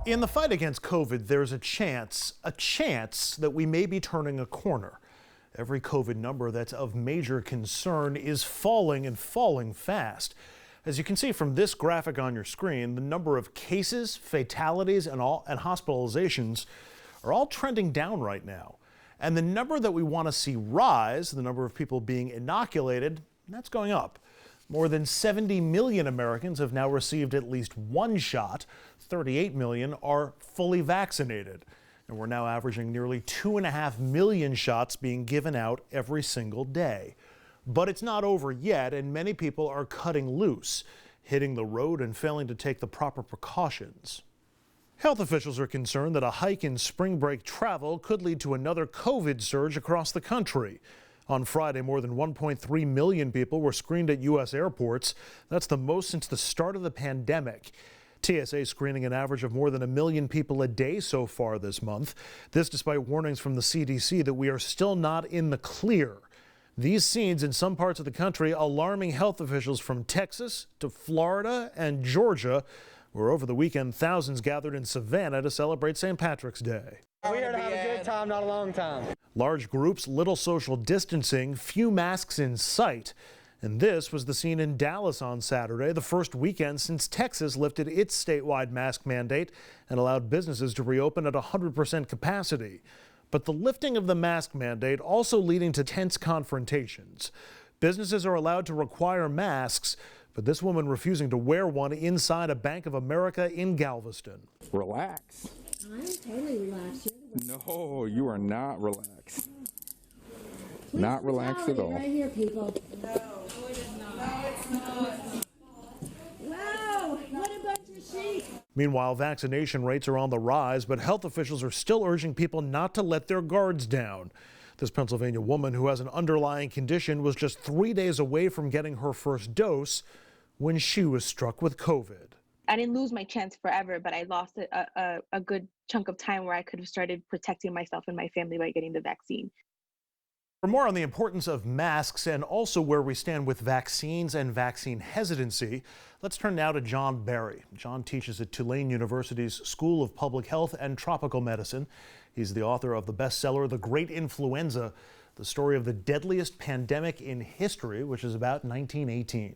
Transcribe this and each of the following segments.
In the fight against COVID, there's a chance that we may be turning a corner. Every COVID number that's of major concern is falling and falling fast. As you can see from this graphic on your screen, the number of cases, fatalities, and hospitalizations are all trending down right now. And the number that we want to see rise, the number of people being inoculated, that's going up. More than 70 million Americans have now received at least one shot. 38 million are fully vaccinated. And we're now averaging nearly 2.5 million shots being given out every single day. But it's not over yet, and many people are cutting loose, hitting the road and failing to take the proper precautions. Health officials are concerned that a hike in spring break travel could lead to another COVID surge across the country. On Friday, more than 1.3 million people were screened at U.S. airports. That's the most since the start of the pandemic. TSA screening an average of more than 1 million people a day so far this month. This despite warnings from the CDC that we are still not in the clear. These scenes in some parts of the country alarming health officials from Texas to Florida and Georgia, where over the weekend thousands gathered in Savannah to celebrate St. Patrick's Day. We're here to have a good time, not a long time. Large groups, little social distancing, few masks in sight. And this was the scene in Dallas on Saturday, the first weekend since Texas lifted its statewide mask mandate and allowed businesses to reopen at 100% capacity. But the lifting of the mask mandate also leading to tense confrontations. Businesses are allowed to require masks, but this woman refusing to wear one inside a Bank of America in Galveston. Relax. I'm totally relaxed. No, you are not relaxed. Not relaxed at all. Right here, people. No, it is not. No, it's not. Wow, what a bunch of sheep. Meanwhile, vaccination rates are on the rise, but health officials are still urging people not to let their guards down. This Pennsylvania woman who has an underlying condition was just 3 days away from getting her first dose when she was struck with COVID. I didn't lose my chance forever, but I lost a good chunk of time where I could have started protecting myself and my family by getting the vaccine. For more on the importance of masks and also where we stand with vaccines and vaccine hesitancy, let's turn now to John Barry. John teaches at Tulane University's School of Public Health and Tropical Medicine. He's the author of the bestseller, The Great Influenza, the story of the deadliest pandemic in history, which is about 1918.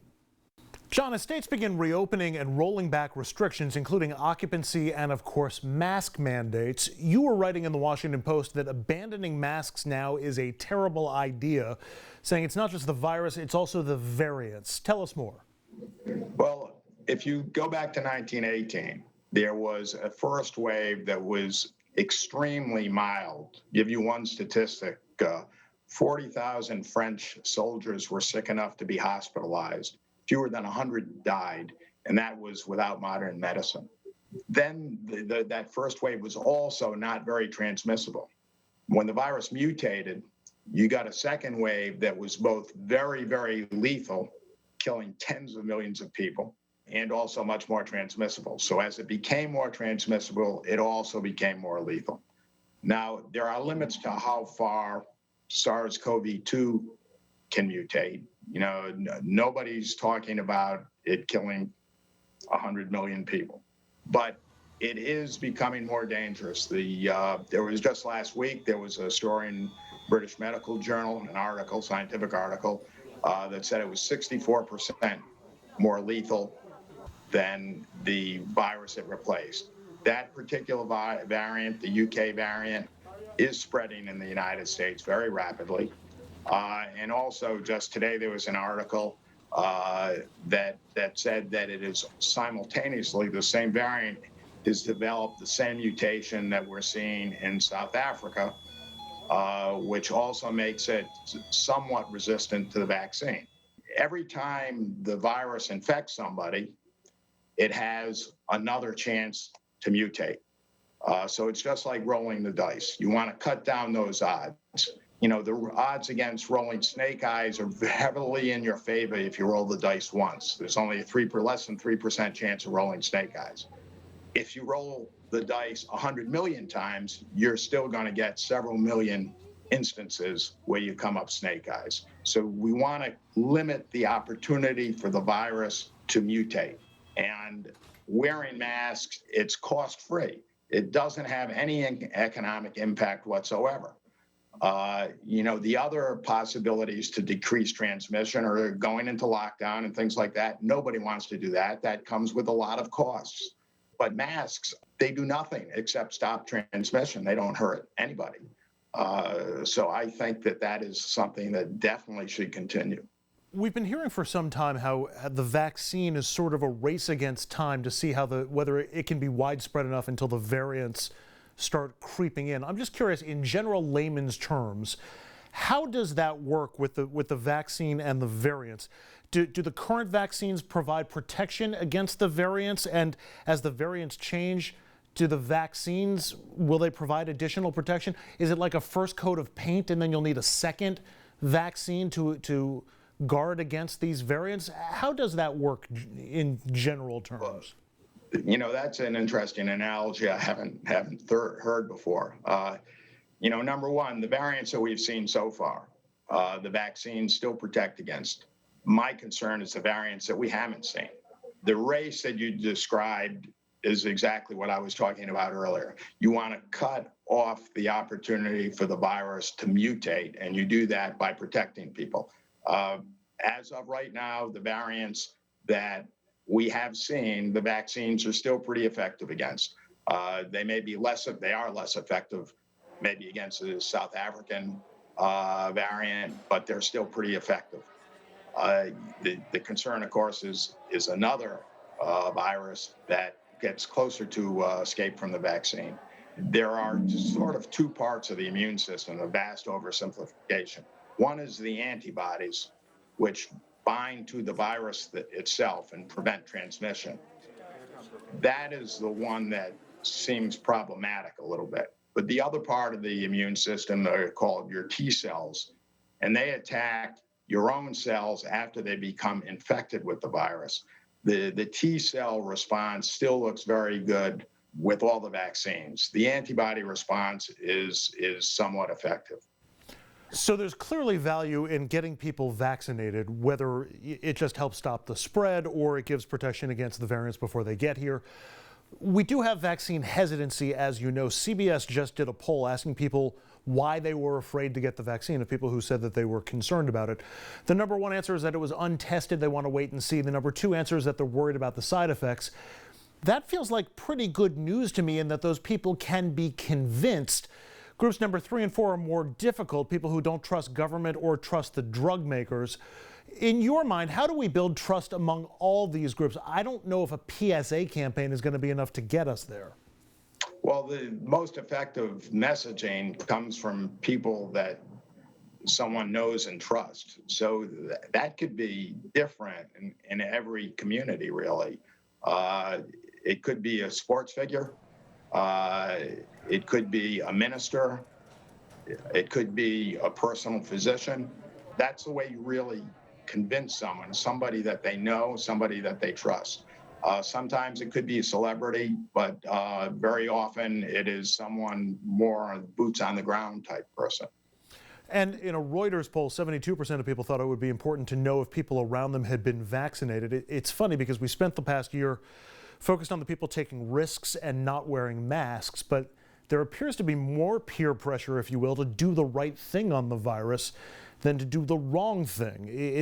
John, as states begin reopening and rolling back restrictions, including occupancy and, of course, mask mandates, you were writing in the Washington Post that abandoning masks now is a terrible idea, saying it's not just the virus, it's also the variants. Tell us more. Well, if you go back to 1918, there was a first wave that was extremely mild. Give you one statistic, 40,000 French soldiers were sick enough to be hospitalized. Fewer than 100 died, and that was without modern medicine. Then that first wave was also not very transmissible. When the virus mutated, you got a second wave that was both very, very lethal, killing tens of millions of people, and also much more transmissible. So as it became more transmissible, it also became more lethal. Now, there are limits to how far SARS-CoV-2 can mutate. You know, nobody's talking about it killing 100 million people, but it is becoming more dangerous. There was just last week, there was a story in British Medical Journal, an article, scientific article, that said it was 64% more lethal than the virus it replaced. That particular variant, the UK variant, is spreading in the United States very rapidly. And also just today there was an article that said that it is simultaneously the same variant has developed the same mutation that we're seeing in South Africa, which also makes it somewhat resistant to the vaccine. Every time the virus infects somebody, it has another chance to mutate. So it's just like rolling the dice. You want to cut down those odds. You know, the odds against rolling snake eyes are heavily in your favor if you roll the dice once. There's only a less than 3% chance of rolling snake eyes. If you roll the dice 100 million times, you're still going to get several million instances where you come up snake eyes. So we want to limit the opportunity for the virus to mutate. And wearing masks, it's cost-free. It doesn't have any economic impact whatsoever. The other possibilities to decrease transmission are going into lockdown and things like that. Nobody wants to do that. That comes with a lot of costs. But masks, they do nothing except stop transmission. They don't hurt anybody. So I think that is something that definitely should continue. We've been hearing for some time how the vaccine is sort of a race against time to see whether it can be widespread enough until the variants start creeping in. I'm just curious, in general layman's terms, how does that work with the vaccine and the variants? Do the current vaccines provide protection against the variants? And as the variants change, do the vaccines, will they provide additional protection? Is it like a first coat of paint and then you'll need a second vaccine to guard against these variants? How does that work in general terms? That's an interesting analogy I haven't heard before. Number one, the variants that we've seen so far, the vaccines still protect against. My concern is the variants that we haven't seen. The race that you described is exactly what I was talking about earlier. You want to cut off the opportunity for the virus to mutate, and you do that by protecting people. As of right now, the variants that we have seen, the vaccines are still pretty effective against. They are less effective maybe against the South African variant, but they're still pretty effective. The concern, of course, is another virus that gets closer to escape from the vaccine. There are sort of two parts of the immune system, a vast oversimplification. One is the antibodies, which bind to the virus itself and prevent transmission. That is the one that seems problematic a little bit. But the other part of the immune system are called your T cells, and they attack your own cells after they become infected with the virus. The T cell response still looks very good with all the vaccines. The antibody response is somewhat effective. So there's clearly value in getting people vaccinated, whether it just helps stop the spread or it gives protection against the variants before they get here. We do have vaccine hesitancy, as you know. CBS just did a poll asking people why they were afraid to get the vaccine, of people who said that they were concerned about it. The number one answer is that it was untested. They want to wait and see. The number two answer is that they're worried about the side effects. That feels like pretty good news to me, in that those people can be convinced. Groups number 3 and 4 are more difficult, people who don't trust government or trust the drug makers. In your mind, how do we build trust among all these groups? I don't know if a PSA campaign is going to be enough to get us there. Well, the most effective messaging comes from people that someone knows and trusts. So that could be different in every community, really. It could be a sports figure. It could be a minister. It could be a personal physician. That's the way you really convince someone, somebody that they know, somebody that they trust. Sometimes it could be a celebrity, but very often it is someone more boots on the ground type person. And in a Reuters poll, 72% of people thought it would be important to know if people around them had been vaccinated. It's funny because we spent the past year focused on the people taking risks and not wearing masks, but there appears to be more peer pressure, if you will, to do the right thing on the virus than to do the wrong thing.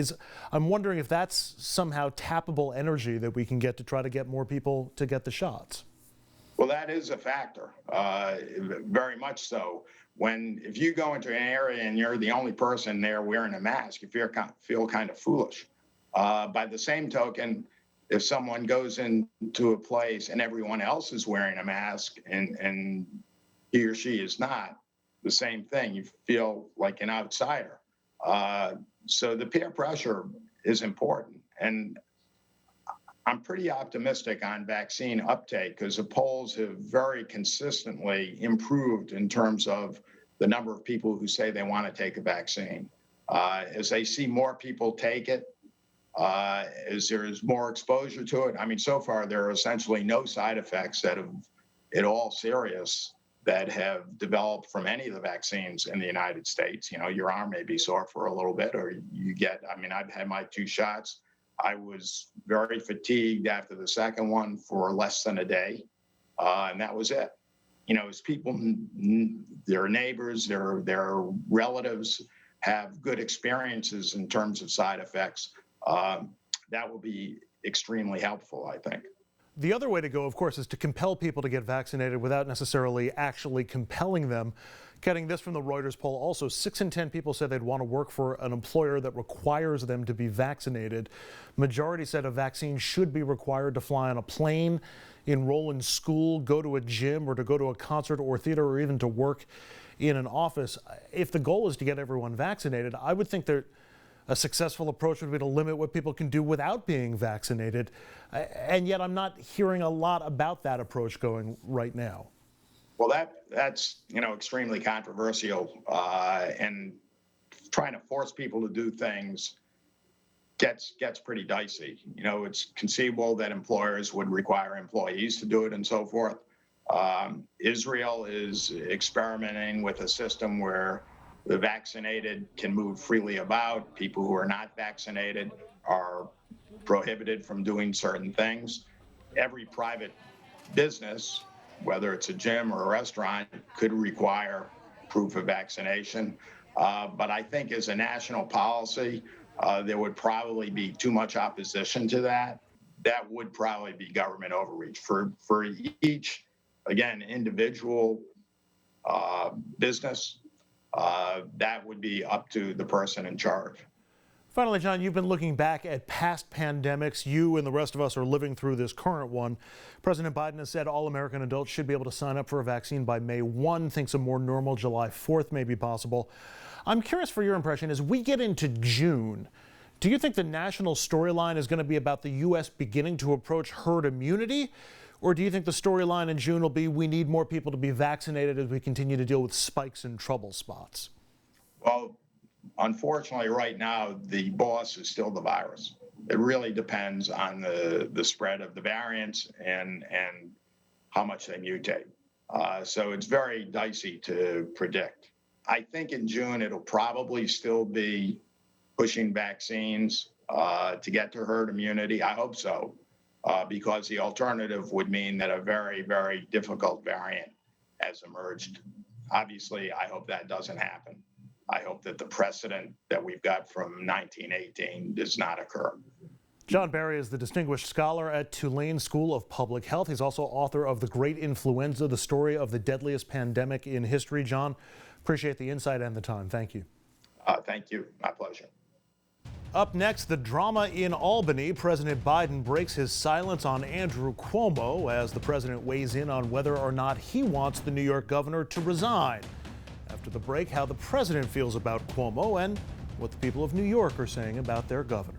I'm wondering if that's somehow tappable energy that we can get to try to get more people to get the shots. Well, that is a factor, very much so. If you go into an area and you're the only person there wearing a mask, you feel kind of foolish. By the same token, if someone goes into a place and everyone else is wearing a mask and he or she is not, the same thing, you feel like an outsider. So the peer pressure is important. And I'm pretty optimistic on vaccine uptake because the polls have very consistently improved in terms of the number of people who say they want to take a vaccine. As they see more people take it, as there is more exposure to it, I mean, so far there are essentially no side effects that have at all serious that have developed from any of the vaccines in the United States. Your arm may be sore for a little bit, or I've had my 2 shots. I was very fatigued after the second one for less than a day, and that was it. You know, as people, their neighbors, their relatives have good experiences in terms of side effects, that will be extremely helpful, I think. The other way to go, of course, is to compel people to get vaccinated without necessarily actually compelling them. Getting this from the Reuters poll also, 6 in 10 people said they'd want to work for an employer that requires them to be vaccinated. Majority said a vaccine should be required to fly on a plane, enroll in school, go to a gym, or to go to a concert or theater, or even to work in an office. If the goal is to get everyone vaccinated, I would think that a successful approach would be to limit what people can do without being vaccinated. And yet I'm not hearing a lot about that approach going right now. Well, that's extremely controversial, and trying to force people to do things gets pretty dicey. You know, it's conceivable that employers would require employees to do it and so forth. Israel is experimenting with a system where the vaccinated can move freely about. People who are not vaccinated are prohibited from doing certain things. Every private business, whether it's a gym or a restaurant, could require proof of vaccination. But I think as a national policy, there would probably be too much opposition to that. That would probably be government overreach. For each, again, individual business, that would be up to the person in charge. Finally, John, you've been looking back at past pandemics. You and the rest of us are living through this current one. President Biden has said all American adults should be able to sign up for a vaccine by May 1, thinks a more normal July 4th may be possible. I'm curious for your impression, as we get into June, do you think the national storyline is going to be about the U.S. beginning to approach herd immunity? Or do you think the storyline in June will be we need more people to be vaccinated as we continue to deal with spikes and trouble spots? Well, unfortunately, right now, the boss is still the virus. It really depends on the spread of the variants and how much they mutate. So it's very dicey to predict. I think in June, it'll probably still be pushing vaccines to get to herd immunity. I hope so, because the alternative would mean that a very, very difficult variant has emerged. Obviously, I hope that doesn't happen. I hope that the precedent that we've got from 1918 does not occur. John Barry is the distinguished scholar at Tulane School of Public Health. He's also author of The Great Influenza, the story of the deadliest pandemic in history. John, appreciate the insight and the time. Thank you. Thank you. My pleasure. Up next, the drama in Albany. President Biden breaks his silence on Andrew Cuomo as the president weighs in on whether or not he wants the New York governor to resign. After the break, how the president feels about Cuomo and what the people of New York are saying about their governor.